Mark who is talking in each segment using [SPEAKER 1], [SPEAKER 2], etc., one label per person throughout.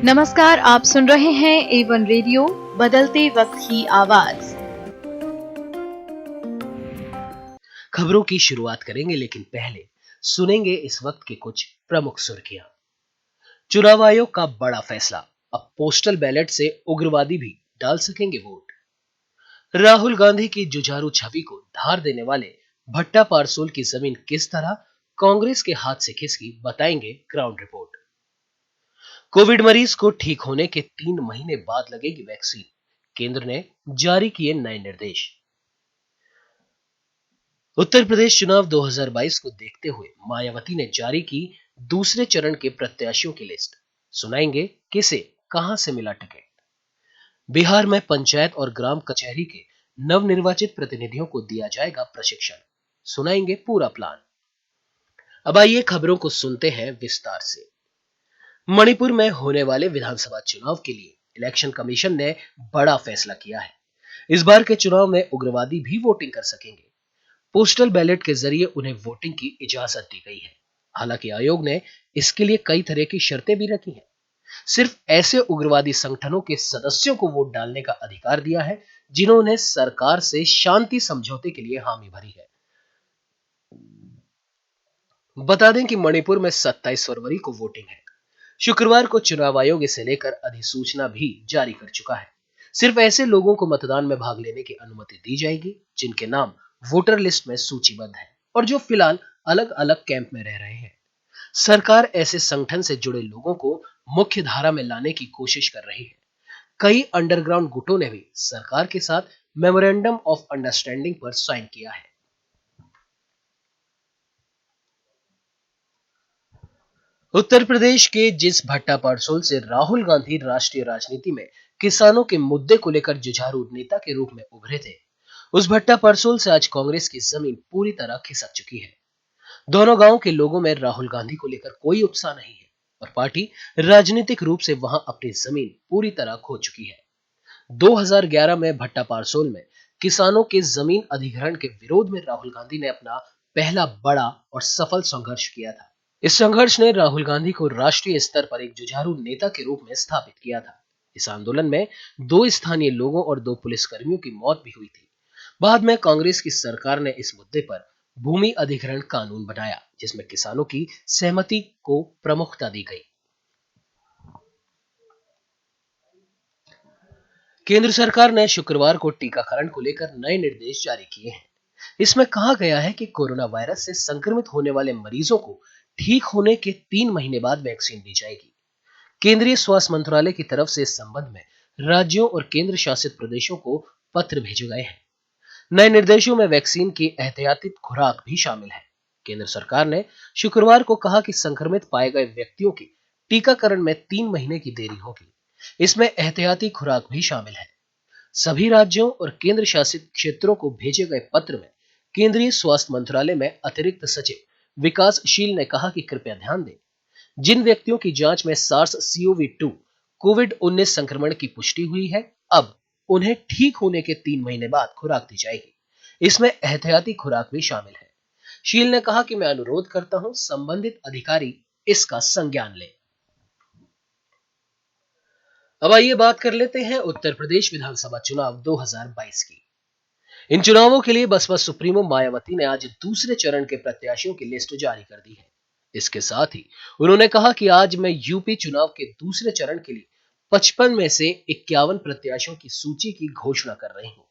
[SPEAKER 1] नमस्कार, आप सुन रहे हैं A1 रेडियो, बदलते वक्त की आवाज।
[SPEAKER 2] खबरों की शुरुआत करेंगे, लेकिन पहले सुनेंगे इस वक्त की कुछ प्रमुख सुर्खियां। चुनाव आयोग का बड़ा फैसला, अब पोस्टल बैलेट से उग्रवादी भी डाल सकेंगे वोट। राहुल गांधी की जुझारू छवि को धार देने वाले भट्टा पारसोल की जमीन किस तरह कांग्रेस के हाथ से खिसकी, बताएंगे ग्राउंड रिपोर्ट। कोविड मरीज को ठीक होने के 3 महीने बाद लगेगी वैक्सीन, केंद्र ने जारी किए नए निर्देश। उत्तर प्रदेश चुनाव 2022 को देखते हुए मायावती ने जारी की दूसरे चरण के प्रत्याशियों की लिस्ट, सुनाएंगे किसे कहां से मिला टिकट। बिहार में पंचायत और ग्राम कचहरी के नवनिर्वाचित प्रतिनिधियों को दिया जाएगा प्रशिक्षण, सुनाएंगे पूरा प्लान। अब आइए खबरों को सुनते हैं विस्तार से। मणिपुर में होने वाले विधानसभा चुनाव के लिए इलेक्शन कमीशन ने बड़ा फैसला किया है। इस बार के चुनाव में उग्रवादी भी वोटिंग कर सकेंगे। पोस्टल बैलेट के जरिए उन्हें वोटिंग की इजाजत दी गई है। हालांकि आयोग ने इसके लिए कई तरह की शर्तें भी रखी हैं। सिर्फ ऐसे उग्रवादी संगठनों के सदस्यों को वोट डालने का अधिकार दिया है जिन्होंने सरकार से शांति समझौते के लिए हामी भरी है। बता दें कि मणिपुर में 27 फरवरी को वोटिंग है। शुक्रवार को चुनाव आयोग इसे लेकर अधिसूचना भी जारी कर चुका है। सिर्फ ऐसे लोगों को मतदान में भाग लेने की अनुमति दी जाएगी जिनके नाम वोटर लिस्ट में सूचीबद्ध है और जो फिलहाल अलग अलग कैंप में रह रहे हैं। सरकार ऐसे संगठन से जुड़े लोगों को मुख्य धारा में लाने की कोशिश कर रही है। कई अंडरग्राउंड गुटों ने भी सरकार के साथ मेमोरेंडम ऑफ अंडरस्टैंडिंग पर साइन किया है। उत्तर प्रदेश के जिस भट्टा पारसोल से राहुल गांधी राष्ट्रीय राजनीति में किसानों के मुद्दे को लेकर जुझारू नेता के रूप में उभरे थे, उस भट्टा पारसोल से आज कांग्रेस की जमीन पूरी तरह खिसक चुकी है। दोनों गांव के लोगों में राहुल गांधी को लेकर कोई उत्साह नहीं है और पार्टी राजनीतिक रूप से वहां अपनी जमीन पूरी तरह खो चुकी है। 2011 में भट्टा पारसोल में किसानों के जमीन अधिग्रहण के विरोध में राहुल गांधी ने अपना पहला बड़ा और सफल संघर्ष किया था। इस संघर्ष ने राहुल गांधी को राष्ट्रीय स्तर पर एक जुझारू नेता के रूप में स्थापित किया था। इस आंदोलन में 2 स्थानीय लोगों और 2 पुलिसकर्मियों की मौत भी हुई थी। बाद में कांग्रेस की सरकार ने इस मुद्दे पर भूमि अधिग्रहण कानून बनाया, जिसमें किसानों की सहमति को प्रमुखता दी गई। केंद्र सरकार ने शुक्रवार को टीकाकरण को लेकर नए निर्देश जारी किए हैं। इसमें कहा गया है कि कोरोना वायरस से संक्रमित होने वाले मरीजों को ठीक होने के 3 महीने बाद वैक्सीन दी जाएगी। केंद्रीय स्वास्थ्य मंत्रालय की तरफ से इस संबंध में राज्यों और केंद्र शासित प्रदेशों को पत्र भेजे गए हैं। नए निर्देशों में वैक्सीन की एहतियाती खुराक भी शामिल है। केंद्र सरकार ने शुक्रवार को कहा कि संक्रमित पाए गए व्यक्तियों के टीकाकरण में 3 महीने की देरी होगी। इसमें एहतियाती खुराक भी शामिल है। सभी राज्यों और केंद्र शासित क्षेत्रों को भेजे गए पत्र में केंद्रीय स्वास्थ्य मंत्रालय में अतिरिक्त सचिव विकासशील ने कहा कि कृपया ध्यान दें, जिन व्यक्तियों की जांच में SARS-CoV-2 कोविड-19 संक्रमण की पुष्टि हुई है, अब उन्हें ठीक होने के 3 महीने बाद खुराक दी जाएगी। इसमें एहतियाती खुराक भी शामिल है। शील ने कहा कि मैं अनुरोध करता हूं, संबंधित अधिकारी इसका संज्ञान लें। अब आइए बात कर लेते हैं उत्तर प्रदेश विधानसभा चुनाव 2022 की। इन चुनावों के लिए बसपा सुप्रीमो मायावती ने आज दूसरे चरण के प्रत्याशियों की लिस्ट जारी कर दी है। इसके साथ ही उन्होंने कहा कि आज मैं यूपी चुनाव के दूसरे चरण के लिए 55 में से 51 प्रत्याशियों की सूची की घोषणा कर रही हूं।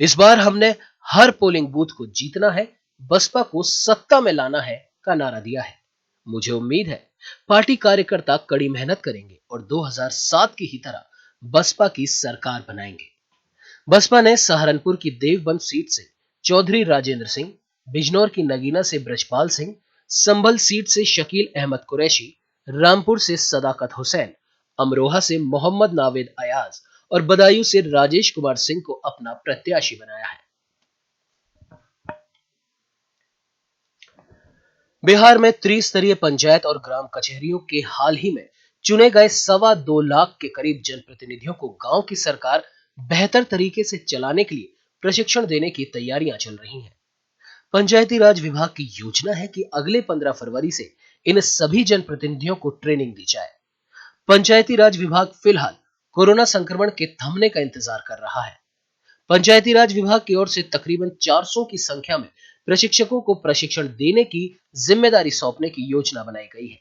[SPEAKER 2] इस बार हमने हर पोलिंग बूथ को जीतना है, बसपा को सत्ता में लाना है का नारा दिया है। मुझे उम्मीद है पार्टी कार्यकर्ता कड़ी मेहनत करेंगे और 2007 की ही तरह बसपा की सरकार बनाएंगे। बसपा ने सहारनपुर की देवबंद सीट से चौधरी राजेंद्र सिंह, बिजनौर की नगीना से ब्रजपाल सिंह, संभल सीट से शकील अहमद कुरैशी, रामपुर से सदाकत हुसैन, अमरोहा से मोहम्मद नावेद अयाज और बदायूं से राजेश कुमार सिंह को अपना प्रत्याशी बनाया है। बिहार में त्रिस्तरीय पंचायत और ग्राम कचहरियों के हाल ही में चुने गए 2.25 लाख के करीब जनप्रतिनिधियों को गांव की सरकार बेहतर तरीके से चलाने के लिए प्रशिक्षण देने की तैयारियां चल रही हैं। पंचायती राज विभाग की योजना है कि अगले 15 फरवरी से इन सभी जनप्रतिनिधियों को ट्रेनिंग दी जाए। पंचायती राज विभाग फिलहाल कोरोना संक्रमण के थमने का इंतजार कर रहा है। पंचायती राज विभाग की ओर से तकरीबन 400 की संख्या में प्रशिक्षकों को प्रशिक्षण देने की जिम्मेदारी सौंपने की योजना बनाई गई है।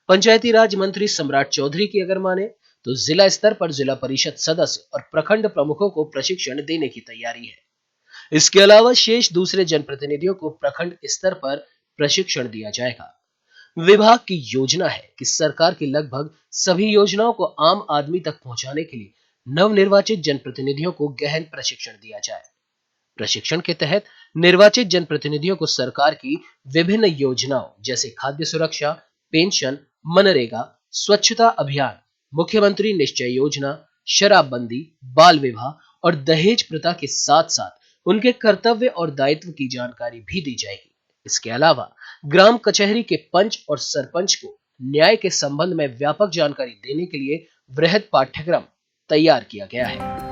[SPEAKER 2] पंचायती राज मंत्री सम्राट चौधरी की अगर माने तो जिला स्तर पर जिला परिषद सदस्य और प्रखंड प्रमुखों को प्रशिक्षण देने की तैयारी है। इसके अलावा शेष दूसरे जनप्रतिनिधियों को प्रखंड स्तर पर प्रशिक्षण दिया जाएगा। विभाग की योजना है कि सरकार की लगभग सभी योजनाओं को आम आदमी तक पहुंचाने के लिए नवनिर्वाचित जनप्रतिनिधियों को गहन प्रशिक्षण दिया जाए। प्रशिक्षण के तहत निर्वाचित जनप्रतिनिधियों को सरकार की विभिन्न योजनाओं जैसे खाद्य सुरक्षा, पेंशन, मनरेगा, स्वच्छता अभियान, मुख्यमंत्री निश्चय योजना, शराबबंदी, बाल विवाह और दहेज प्रथा के साथ साथ उनके कर्तव्य और दायित्व की जानकारी भी दी जाएगी। इसके अलावा ग्राम कचहरी के पंच और सरपंच को न्याय के संबंध में व्यापक जानकारी देने के लिए वृहद पाठ्यक्रम तैयार किया गया है।